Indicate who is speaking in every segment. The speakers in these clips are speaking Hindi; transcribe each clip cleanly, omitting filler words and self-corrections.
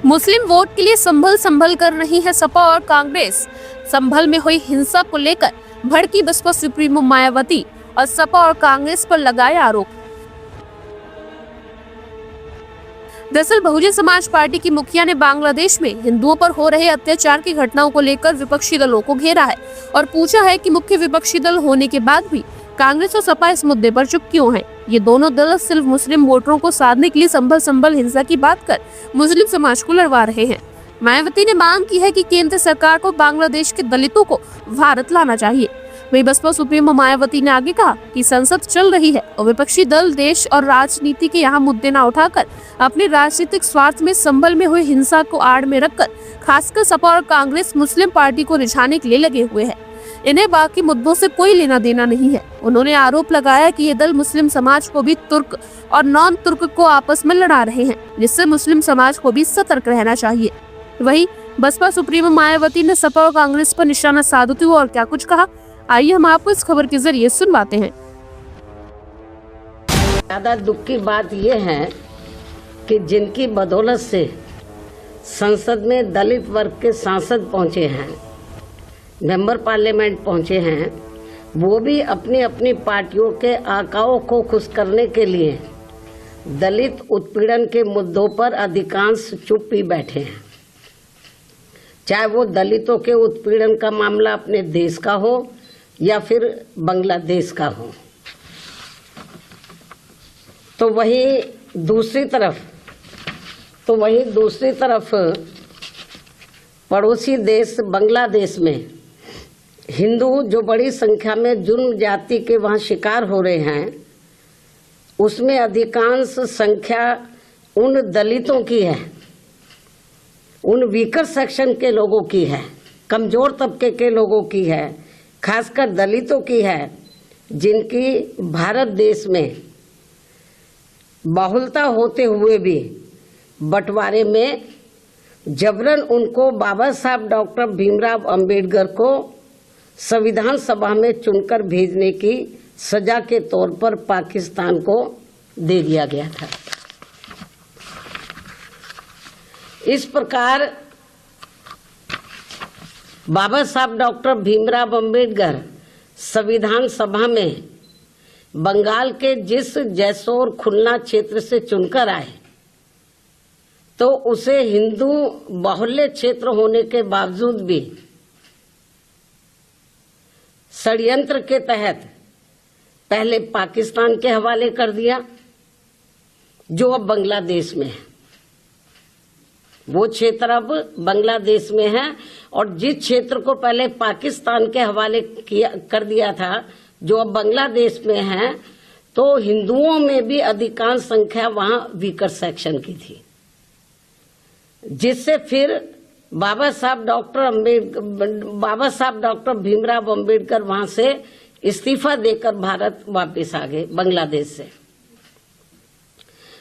Speaker 1: मुस्लिम वोट के लिए संभल कर रही है सपा और कांग्रेस। संभल में हुई हिंसा को लेकर भड़की बसपा सुप्रीमो मायावती और सपा और कांग्रेस पर लगाए आरोप। दरअसल बहुजन समाज पार्टी की मुखिया ने बांग्लादेश में हिंदुओं पर हो रहे अत्याचार की घटनाओं को लेकर विपक्षी दलों को घेरा है और पूछा है कि मुख्य विपक्षी दल होने के बाद भी कांग्रेस और सपा इस मुद्दे पर चुप क्यों हैं? ये दोनों दल सिर्फ मुस्लिम वोटरों को साधने के लिए संभल हिंसा की बात कर मुस्लिम समाज को लड़वा रहे हैं। मायावती ने मांग की है कि केंद्र सरकार को बांग्लादेश के दलितों को भारत लाना चाहिए। वही बसपा सुप्रीमो मायावती ने आगे कहा कि संसद चल रही है और विपक्षी दल देश और राजनीति के यहाँ मुद्दे न उठाकर अपने राजनीतिक स्वार्थ में संभल में हुई हिंसा को आड़ में रखकर खासकर सपा और कांग्रेस मुस्लिम पार्टी को रिझाने के लिए लगे हुए हैं। इन्हें बाकी मुद्दों से कोई लेना देना नहीं है। उन्होंने आरोप लगाया कि ये दल मुस्लिम समाज को भी तुर्क और नॉन तुर्क को आपस में लड़ा रहे हैं, जिससे मुस्लिम समाज को भी सतर्क रहना चाहिए। वहीं बसपा सुप्रीमो मायावती ने सपा और कांग्रेस पर निशाना साधते हुए और क्या कुछ कहा, आइए हम आपको इस खबर के जरिए सुनवाते हैं।
Speaker 2: ज्यादा दुख की बात यह है कि जिनकी बदौलत से संसद में दलित वर्ग के सांसद पहुंचे हैं, मेंबर पार्लियामेंट पहुंचे हैं, वो भी अपनी अपनी पार्टियों के आकाओं को खुश करने के लिए दलित उत्पीड़न के मुद्दों पर अधिकांश चुप ही बैठे हैं। चाहे वो दलितों के उत्पीड़न का मामला अपने देश का हो या फिर बांग्लादेश का हो। तो वही दूसरी तरफ पड़ोसी देश बांग्लादेश में हिंदू जो बड़ी संख्या में जुर्म जाति के वहाँ शिकार हो रहे हैं, उसमें अधिकांश संख्या उन दलितों की है, उन वीकर सेक्शन के लोगों की है, कमजोर तबके के लोगों की है, खासकर दलितों की है, जिनकी भारत देश में बहुलता होते हुए भी बंटवारे में जबरन उनको बाबा साहब डॉक्टर भीमराव अंबेडकर को संविधान सभा में चुनकर भेजने की सजा के तौर पर पाकिस्तान को दे दिया गया था। इस प्रकार बाबा साहब डॉक्टर भीमराव अंबेडकर संविधान सभा में बंगाल के जिस जैसोर खुलना क्षेत्र से चुनकर आए, तो उसे हिंदू बाहुल्य क्षेत्र होने के बावजूद भी षड्यंत्र के तहत पहले पाकिस्तान के हवाले कर दिया, जो अब बांग्लादेश में है। वो क्षेत्र अब बांग्लादेश में है और जिस क्षेत्र को पहले पाकिस्तान के हवाले कर दिया था, जो अब बांग्लादेश में है, तो हिंदुओं में भी अधिकांश संख्या वहां वीकर सेक्शन की थी, जिससे फिर बाबा साहब डॉक्टर भीमराव अंबेडकर वहां से इस्तीफा देकर भारत वापस आ गए बांग्लादेश से।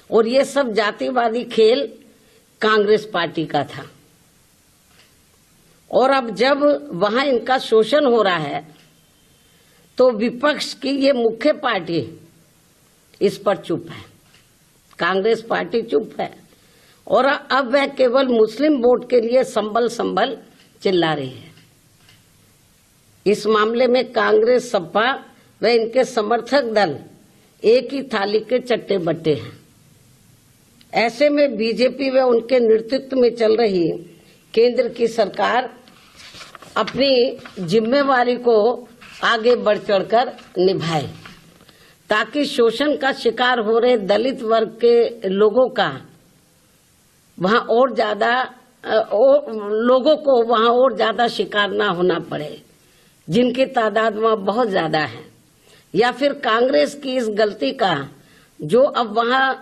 Speaker 2: और ये सब जातिवादी खेल कांग्रेस पार्टी का था। और अब जब वहां इनका शोषण हो रहा है, तो विपक्ष की ये मुख्य पार्टी इस पर चुप है, कांग्रेस पार्टी चुप है। और अब वह केवल मुस्लिम वोट के लिए संभल चिल्ला रही है। इस मामले में कांग्रेस, सपा व इनके समर्थक दल एक ही थाली के चट्टे बट्टे हैं। ऐसे में बीजेपी व उनके नेतृत्व में चल रही केंद्र की सरकार अपनी जिम्मेवारी को आगे बढ़ चढ़कर निभाए, ताकि शोषण का शिकार हो रहे दलित वर्ग के लोगों का वहां और ज्यादा लोगों को वहां और ज्यादा शिकार ना होना पड़े, जिनकी तादाद वहां बहुत ज्यादा है। या फिर कांग्रेस की इस गलती का जो अब वहां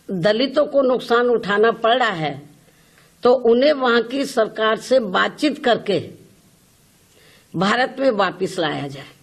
Speaker 2: दलितों को नुकसान उठाना पड़ रहा है, तो उन्हें वहां की सरकार से बातचीत करके भारत में वापस लाया जाए।